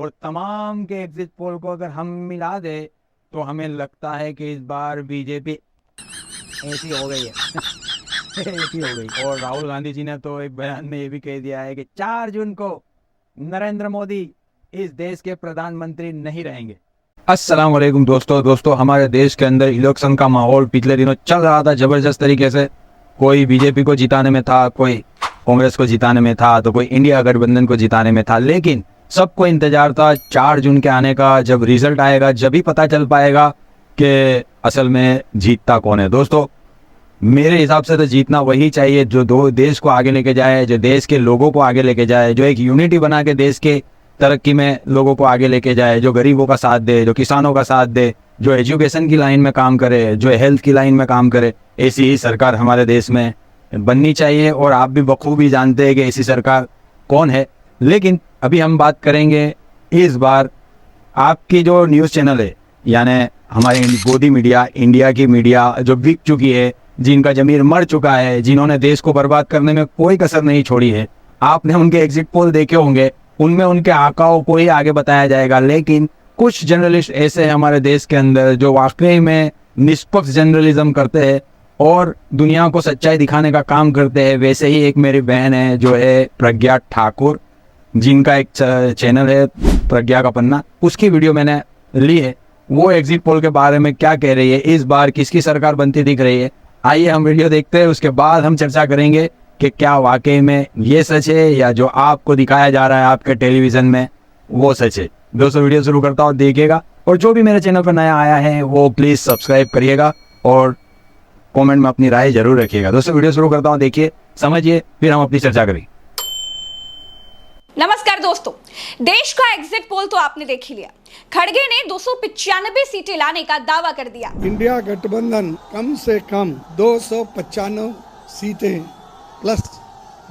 और तमाम के एग्जिट पोल को अगर हम मिला दे तो हमें लगता है कि इस बार बीजेपी ऐसी हो गई है ऐसी हो गई। और राहुल गांधी जी ने तो एक बयान में ये भी कह दिया है कि 4 जून को नरेंद्र मोदी इस देश के प्रधानमंत्री नहीं रहेंगे। अस्सलाम वालेकुम दोस्तों, हमारे देश के अंदर इलेक्शन का माहौल पिछले दिनों चल रहा था जबरदस्त तरीके से। कोई बीजेपी को जिताने में था, कोई कांग्रेस को जिताने में था, तो कोई इंडिया गठबंधन को जिताने में था। लेकिन सबको इंतजार था 4 जून के आने का। जब रिजल्ट आएगा जब ही पता चल पाएगा कि असल में जीतता कौन है। दोस्तों, मेरे हिसाब से तो जीतना वही चाहिए जो देश को आगे लेके जाए, जो देश के लोगों को आगे लेके जाए, जो एक यूनिटी बना के देश के तरक्की में लोगों को आगे लेके जाए, जो गरीबों का साथ दे, जो किसानों का साथ दे, जो एजुकेशन की लाइन में काम करे, जो हेल्थ की लाइन में काम करे। ऐसी ही सरकार हमारे देश में बननी चाहिए। और आप भी बखूबी जानते हैं कि ऐसी सरकार कौन है। लेकिन अभी हम बात करेंगे इस बार आपकी जो न्यूज़ चैनल है, यानी हमारे गोदी मीडिया, इंडिया की मीडिया जो बिक चुकी है, जिनका जमीर मर चुका है, जिन्होंने देश को बर्बाद करने में कोई कसर नहीं छोड़ी है। आपने उनके एग्जिट पोल देखे होंगे, उनमें उनके आकाओं को ही आगे बताया जाएगा। लेकिन कुछ जर्नलिस्ट ऐसे हैं हमारे देश के अंदर जो वाकई में निष्पक्ष जर्नलिज्म करते हैं और दुनिया को सच्चाई दिखाने का काम करते हैं। वैसे ही एक मेरी बहन है जो है प्रज्ञा ठाकुर, जिनका एक चैनल है प्रज्ञा का पन्ना, उसकी वीडियो मैंने ली है। वो एग्जिट पोल के बारे में क्या कह रही है, इस बार किसकी सरकार बनती दिख रही है, आइए हम वीडियो देखते हैं। उसके बाद हम चर्चा करेंगे कि क्या वाकई में ये सच है या जो आपको दिखाया जा रहा है आपके टेलीविजन में वो सच है। दोस्तों, वीडियो शुरू करता हूँ, देखिएगा। और जो भी मेरे चैनल पर नया आया है वो प्लीज़ सब्सक्राइब करिएगा और कमेंट में अपनी राय जरूर रखिएगा। दोस्तों, वीडियो शुरू करता हूँ, देखिए, समझिए, फिर हम अपनी चर्चा करेंगे। नमस्कार दोस्तों, देश का एग्जिट पोल तो आपने देख ही लिया। खड़गे ने 295 सीटें लाने का दावा कर दिया। इंडिया गठबंधन कम से कम 295 सीटें प्लस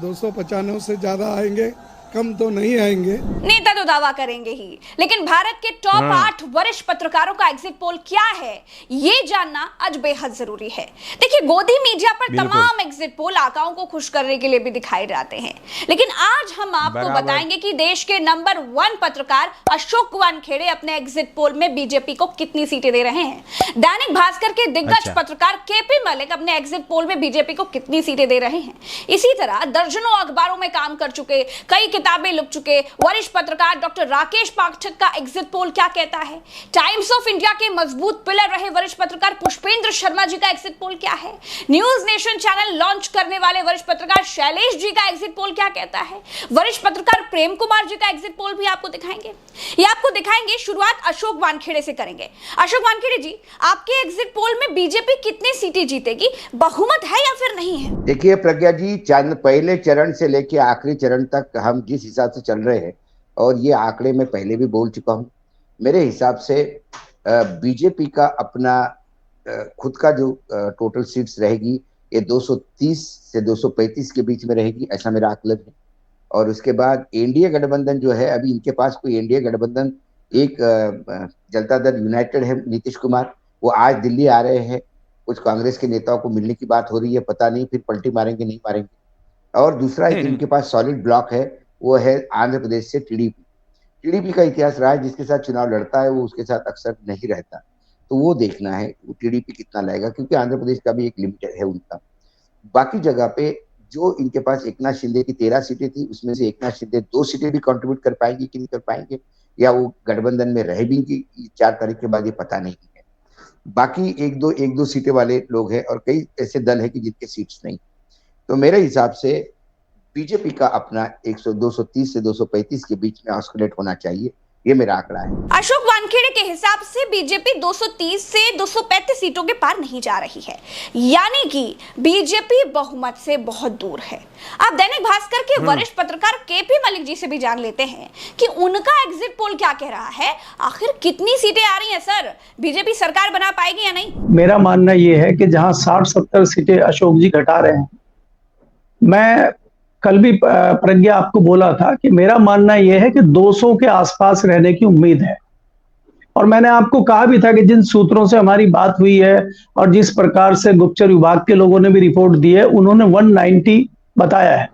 295 से ज्यादा आएंगे, कम तो नहीं आएंगे। नेता तो दावा करेंगे ही, लेकिन भारत के टॉप 8 वरिष्ठ पत्रकारों का एग्जिट पोल क्या है ये जानना आज बेहद जरूरी है। देखिए, गोदी मीडिया पर तमाम एग्जिट पोल आकाओं को खुश करने के लिए भी दिखाए जाते हैं, लेकिन आज हम आपको बताएंगे कि देश के नंबर 1 पत्रकार अशोक वानखेड़े अपने एग्जिट पोल में बीजेपी को कितनी सीटें दे रहे हैं। दैनिक भास्कर के दिग्गज पत्रकार केपी मलिक अपने एग्जिट पोल में बीजेपी को कितनी सीटें दे रहे हैं। इसी तरह दर्जनों अखबारों में काम कर चुके, कई किताबें लिख चुके वरिष्ठ पत्रकार डॉक्टर राकेश पाठक का एग्जिट पोल क्या कहता है। टाइम्स ऑफ इंडिया के मजबूत पिलर रहे वरिष्ठ पत्रकार पुष्पेंद्र शर्मा जी का एग्जिट पोल क्या है। न्यूज नेशन चैनल लॉन्च करने वाले वरिष्ठ पत्रकार शैलेश जी का एग्जिट पोल क्या कहता है। वरिष्ठ पत्रकार प्रेम कुमार जी का एग्जिट पोल भी आपको दिखाएंगे। ये आपको दिखाएंगे। शुरुआत अशोक वानखेड़े से करेंगे। अशोक वानखेड़े जी, आपके एग्जिट पोल में बीजेपी कितनी सीटें जीतेगी, बहुमत है या फिर नहीं है? देखिए प्रज्ञा जी, पहले चरण से लेके आखिरी चरण तक हम जिस हिसाब से चल रहे हैं, और ये आंकड़े मैं पहले भी बोल चुका हूं, मेरे हिसाब से बीजेपी का अपना खुद का जो टोटल सीट्स रहेगी ये 230 से 235 के बीच में रहेगी, ऐसा मेरा आकलन है। और उसके बाद एनडीए गठबंधन जो है, अभी इनके पास कोई एनडीए गठबंधन, एक जनता दल यूनाइटेड है, नीतीश कुमार, वो आज दिल्ली आ रहे हैं। कुछ कांग्रेस के नेताओं को मिलने की बात हो रही है, पता नहीं फिर पलटी मारेंगे नहीं मारेंगे। और दूसरा एक इनके पास सॉलिड ब्लॉक है, वो है आंध्र प्रदेश से टीडीपी का इतिहास रहा है, जिसके साथ चुनाव लड़ता है वो उसके साथ अक्सर नहीं रहता। तो वो देखना है टीडीपी कितना लाएगा, क्योंकि आंध्र प्रदेश का भी एक लिमिटेड है उनका। बाकी जगह पे जो इनके पास एकनाथ शिंदे की 13 सीटें थी, उसमें से एकनाथ शिंदे 2 सीटें भी कंट्रीब्यूट कर पाएंगे कि नहीं कर पाएंगे, या वो गठबंधन में रह भी कि 4 तारीख के बाद, ये पता नहीं है। बाकी एक दो सीटें वाले लोग हैं, और कई ऐसे दल है कि जिनके सीट्स नहीं। तो मेरे हिसाब से बीजेपी का अपना 230 से 235 के बीच में ऑस्किलेट होना चाहिए, ये मेरा आंकड़ा है। अशोक वानखेड़े के हिसाब से बीजेपी 230 से 235 सीटों के पार नहीं जा रही है, यानी कि बीजेपी बहुमत से बहुत दूर है। अब दैनिक भास्कर के वरिष्ठ पत्रकार केपी मलिक जी से भी जान लेते हैं कि उनका एग्जिट पोल क्या कह रहा है। आखिर कितनी सीटें आ रही हैं सर, बीजेपी सरकार बना पाएगी या नहीं? मेरा मानना यह है कि जहां 60-70 सीटें अशोक जी घटा रहे हैं, मैं कल भी प्रज्ञा आपको बोला था कि मेरा मानना यह है कि 200 के आसपास रहने की उम्मीद है। और मैंने आपको कहा भी था कि जिन सूत्रों से हमारी बात हुई है और जिस प्रकार से गुप्तचर विभाग के लोगों ने भी रिपोर्ट दी है, उन्होंने 190 बताया है।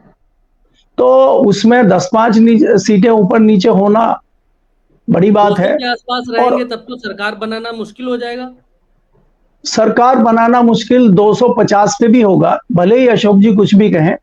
तो उसमें 10-5 सीटें ऊपर नीचे होना बड़ी बात 200 है। के आसपास रहेंगे तब तो सरकार बनाना मुश्किल हो जाएगा। सरकार बनाना मुश्किल 250 पे भी होगा, भले ही अशोक जी कुछ भी कहें।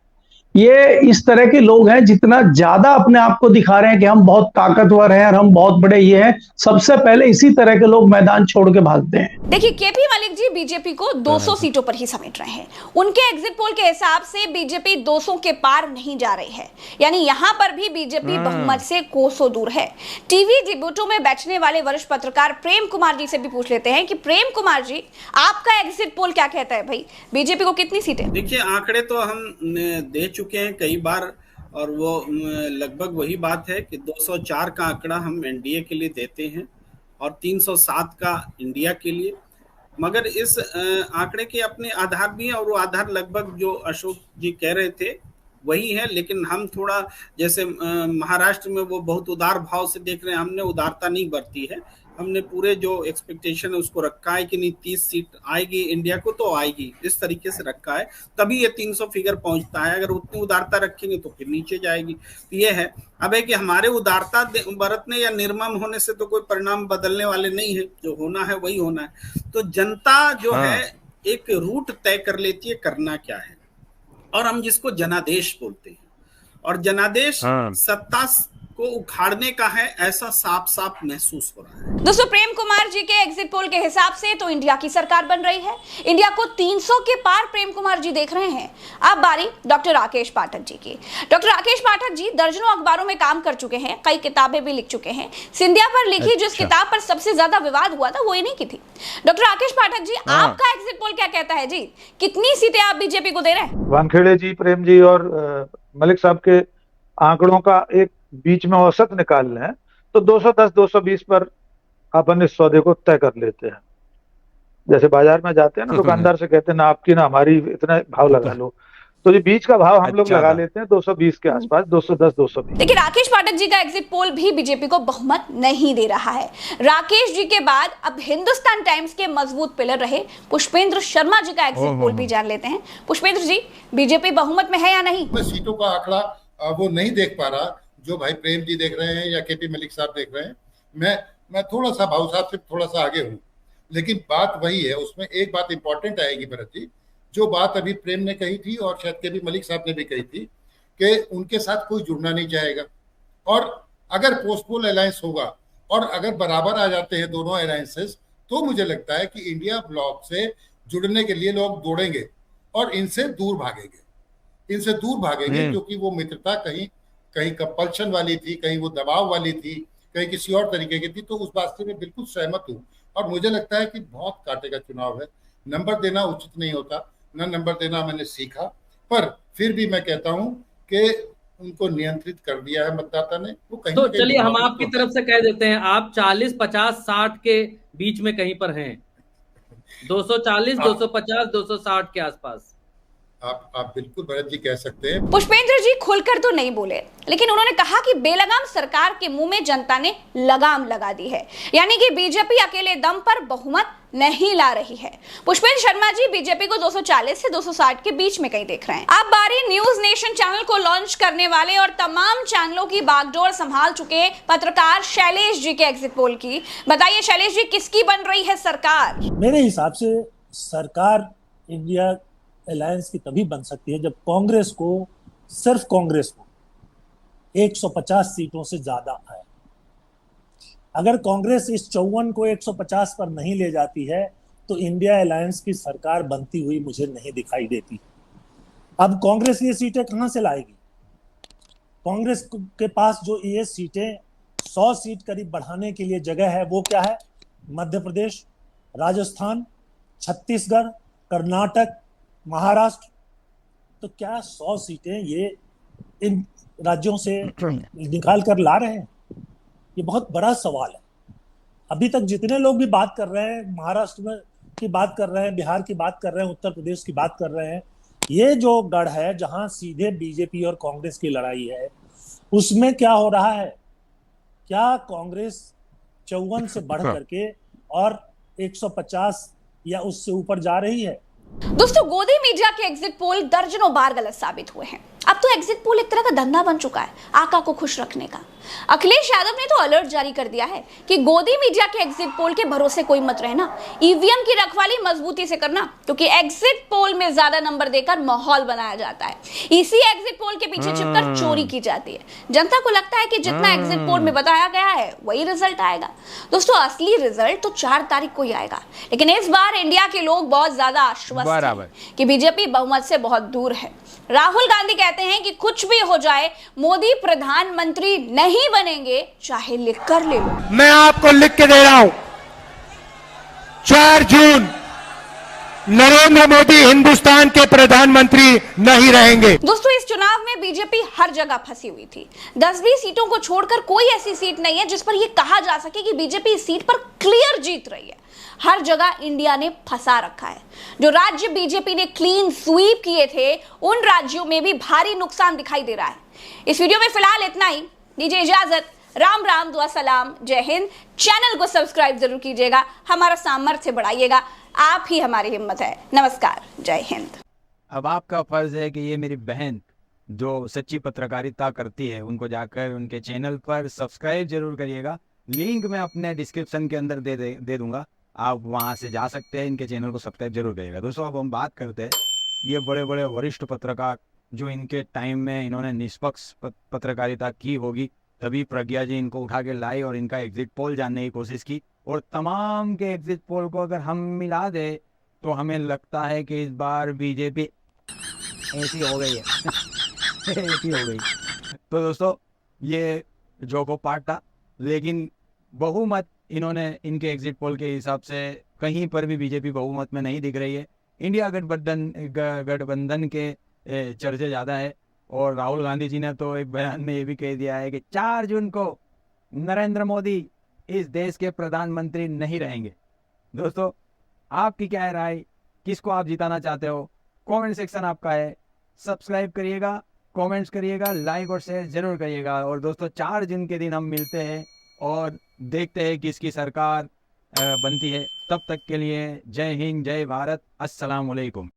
ये इस तरह के लोग हैं, जितना ज्यादा अपने आप को दिखा रहे हैं कि हम बहुत ताकतवर हैं और हम बहुत बड़े ये हैं, सबसे पहले इसी तरह के लोग मैदान छोड़ के भागते हैं। देखिए, केपी मलिक जी बीजेपी को 200 सीटों पर ही समेट रहे हैं। उनके एग्जिट पोल के हिसाब से बीजेपी 200 के पार नहीं जा रही है, यानी यहां पर भी बीजेपी बहुमत से कोसों दूर है। टीवी डिबेटों में बैठने वाले वरिष्ठ पत्रकार प्रेम कुमार जी से भी पूछ लेते हैं कि प्रेम कुमार जी, आपका एग्जिट पोल क्या कहता है भाई, बीजेपी को कितनी सीटें? देखिए, आंकड़े तो हम दे चुके हैं कई बार, और वो लगभग वही बात है कि 204 का आंकड़ा हम एनडीए के लिए देते हैं और 307 का इंडिया के लिए। मगर इस आंकड़े के अपने आधार भी हैं, और वो आधार लगभग जो अशोक जी कह रहे थे वही है। लेकिन हम थोड़ा, जैसे महाराष्ट्र में वो बहुत उदार भाव से देख रहे हैं, हमने उदारता नहीं बरती है। हमने पूरे जो एक्सपेक्टेशन है उसको रखा है कि नहीं 30 सीट आएगी इंडिया को तो आएगी, इस तरीके से रखा है, तभी ये 300 फिगर पहुंचता है। अगर उतनी उदारता रखेंगे तो फिर नीचे जाएगी। तो ये है, अब है कि हमारे उदारता बरतने या निर्मम होने से तो कोई परिणाम बदलने वाले नहीं है, जो होना है वही होना है। तो जनता जो है एक रूट तय कर लेती है करना क्या है, और हम जिसको जनादेश बोलते हैं, और जनादेश सत्ता को उखाड़ने का है, ऐसा साफ साफ महसूस हो रहा है। दोस्तों, प्रेम कुमार जी के एग्जिट पोल के हिसाब से तो इंडिया की सरकार बन रही है। इंडिया को 300 के पार प्रेम कुमार जी देख रहे हैं। अब बारी डॉक्टर राकेश पाठक जी की। डॉक्टर राकेश पाठक जी दर्जनों अखबारों में काम कर चुके हैं, कई किताबें भी लिख चुके हैं। सिंधिया पर लिखी जिस किताब पर सबसे ज्यादा विवाद हुआ था वो इन्हीं की थी। डॉक्टर राकेश पाठक जी, आपका एग्जिट पोल क्या कहता है जी, कितनी सीटें आप बीजेपी को दे रहे हैं? वानखेड़े जी, प्रेम जी और मलिक साहब के आंकड़ों का एक बीच में औसत निकाल लें तो 210-220 पर अपन इस सौदे को तय कर लेते हैं। जैसे बाजार में जाते हैं ना, दुकानदार से कहते हैं ना आपकी ना हमारी, इतना भाव लगा लो, तो ये बीच का भाव हम लोग लगा लेते हैं 220 के आसपास, 210-220। देखिए, राकेश पाठक जी का एग्जिट पोल भी बीजेपी को बहुमत नहीं दे रहा है। राकेश जी के बाद अब हिंदुस्तान टाइम्स के मजबूत पिलर रहे पुष्पेंद्र शर्मा जी का एग्जिट पोल भी जान लेते हैं। पुष्पेंद्र जी, बीजेपी बहुमत में है या नहीं? मैं सीटों का आंकड़ा वो नहीं देख पा रहा जो भाई प्रेम जी देख रहे हैं या केपी मलिक साहब देख रहे हैं। मैं थोड़ा सा भाऊ साहब से थोड़ा सा आगे हूँ, लेकिन बात वही है। उसमें एक बात इंपॉर्टेंट आएगी भरत जी, जो बात अभी प्रेम ने कही थी और शायद केपी मलिक साहब ने भी कही थी कि उनके साथ कोई जुड़ना नहीं चाहेगा, और अगर पोस्टपोल अलायंस होगा और अगर बराबर आ जाते हैं दोनों अलायंसेस, तो मुझे लगता है कि इंडिया ब्लॉक से जुड़ने के लिए लोग दौड़ेंगे और इनसे दूर भागेंगे क्योंकि वो मित्रता कहीं कंपल्शन वाली थी, कहीं वो दबाव वाली थी, कहीं किसी और तरीके की थी। तो उस बात से मैं बिल्कुल सहमत हूँ, और मुझे लगता है कि बहुत कांटे का चुनाव है। नंबर देना उचित नहीं होता, न नंबर देना मैंने सीखा, पर फिर भी मैं कहता हूँ कि उनको नियंत्रित कर दिया है मतदाता ने। वो कहीं तो चलिए हम आपकी तरफ से कह देते हैं, आप 40, 50, 60 के बीच में कहीं पर हैं, 240, 250, 260 के आसपास। आप बिल्कुल भरत जी कह सकते हैं। पुष्पेंद्र जी खुलकर तो नहीं बोले, लेकिन उन्होंने कहा कि बेलगाम सरकार के मुंह में जनता ने लगाम लगा दी है, यानी कि बीजेपी अकेले दम पर बहुमत नहीं ला रही है। पुष्पेंद्र शर्मा जी बीजेपी को 240 से 260 के बीच में कहीं देख रहे हैं। अब बारी न्यूज नेशन चैनल को लॉन्च करने वाले और तमाम चैनलों की बागडोर संभाल चुके पत्रकार शैलेश जी के एग्जिट पोल की। बताइए शैलेश जी, किसकी बन रही है सरकार? मेरे हिसाब से सरकार इंडिया अलायंस की तभी बन सकती है जब कांग्रेस को, सिर्फ कांग्रेस को 150 सीटों से ज्यादा आए। अगर कांग्रेस इस 54 को 150 पर नहीं ले जाती है तो इंडिया अलायंस की सरकार बनती हुई मुझे नहीं दिखाई देती। अब कांग्रेस ये सीटें कहां से लाएगी? कांग्रेस के पास जो ये सीटें 100 सीट करीब बढ़ाने के लिए जगह है, वो क्या है? मध्य प्रदेश, राजस्थान, छत्तीसगढ़, कर्नाटक, महाराष्ट्र। तो क्या 100 सीटें ये इन राज्यों से निकाल कर ला रहे हैं? ये बहुत बड़ा सवाल है। अभी तक जितने लोग भी बात कर रहे हैं, महाराष्ट्र में की बात कर रहे हैं, बिहार की बात कर रहे हैं, उत्तर प्रदेश की बात कर रहे हैं, ये जो गढ़ है जहां सीधे बीजेपी और कांग्रेस की लड़ाई है, उसमें क्या हो रहा है? क्या कांग्रेस 54 से बढ़ करके और 150 या उससे ऊपर जा रही है? दोस्तों, गोदी मीडिया के एग्जिट पोल दर्जनों बार गलत साबित हुए हैं। अब तो एग्जिट पोल एक तरह का धंधा बन चुका है आका को खुश रखने का। अखिलेश यादव ने तो अलर्ट जारी कर दिया है कि गोदी मीडिया के एग्जिट पोल के भरोसे कोई मत रहना, ईवीएम की रखवाली मजबूती से करना, क्योंकि एग्जिट पोल में ज्यादा नंबर देकर माहौल बनाया जाता है। इसी एग्जिट पोल के पीछे छिपकर चोरी की जाती है। जनता को लगता है कि जितना एग्जिट पोल में बताया गया है वही रिजल्ट आएगा। दोस्तों, असली रिजल्ट तो 4 तारीख को ही आएगा, लेकिन इस बार इंडिया के लोग बहुत ज्यादा आश्वस्त हैं कि बीजेपी बहुमत से बहुत दूर है। राहुल गांधी कहते हैं कि कुछ भी हो जाए मोदी प्रधानमंत्री नहीं बनेंगे, चाहे लिख कर ले लो। मैं आपको लिख के दे रहा हूं, 4 जून नरेंद्र मोदी हिंदुस्तान के प्रधानमंत्री नहीं रहेंगे। दोस्तों, इस चुनाव में बीजेपी हर जगह फंसी हुई थी। 10-20 सीटों को छोड़कर कोई ऐसी सीट नहीं है जिस पर यह कहा जा सके कि बीजेपी इस सीट पर क्लियर जीत रही है। हर जगह इंडिया ने फंसा रखा है। जो राज्य बीजेपी ने क्लीन स्वीप किए थे, उन राज्यों में भी भारी नुकसान दिखाई दे रहा है। इस वीडियो में फिलहाल इतना ही। दीजिए इजाजत। राम राम, दुआ सलाम, जय हिंद। चैनल को सब्सक्राइब जरूर कीजिएगा, हमारा सामर्थ्य बढ़ाइएगा। आप ही हमारी हिम्मत है। नमस्कार, जय हिंद। अब आपका फर्ज है कि ये मेरी बहन जो सच्ची पत्रकारिता करती है, उनको जाकर उनके चैनल पर सब्सक्राइब जरूर करिएगा। लिंक मैं अपने डिस्क्रिप्शन के अंदर दे दूंगा, आप वहां से जा सकते हैं। इनके चैनल को सब्सक्राइब जरूर करिएगा। दोस्तों, अब हम बात करते हैं ये बड़े बड़े वरिष्ठ पत्रकार जो इनके टाइम में इन्होंने निष्पक्ष पत्रकारिता की होगी, तभी प्रज्ञा जी इनको उठा के लाई और इनका एग्जिट पोल जानने की कोशिश की। और तमाम के एग्जिट पोल को अगर हम मिला दे तो हमें लगता है कि इस बार बीजेपी ऐसी हो गई है ऐसी हो गई। तो दोस्तों, ये जोको पार्ट था, लेकिन बहुमत इन्होंने इनके एग्जिट पोल के हिसाब से कहीं पर भी बीजेपी बहुमत में नहीं दिख रही है। इंडिया गठबंधन के चर्चे ज़्यादा है। और राहुल गांधी जी ने तो एक बयान में ये भी कह दिया है कि 4 जून को नरेंद्र मोदी इस देश के प्रधानमंत्री नहीं रहेंगे। दोस्तों, आपकी क्या है राय? किसको आप जिताना चाहते हो? कमेंट सेक्शन आपका है। सब्सक्राइब करिएगा, कमेंट्स करिएगा, लाइक और शेयर जरूर करिएगा। और दोस्तों, 4 जून के दिन हम मिलते हैं और देखते हैं किसकी सरकार बनती है। तब तक के लिए जय हिंद, जय भारत, अस्सलाम वालेकुम।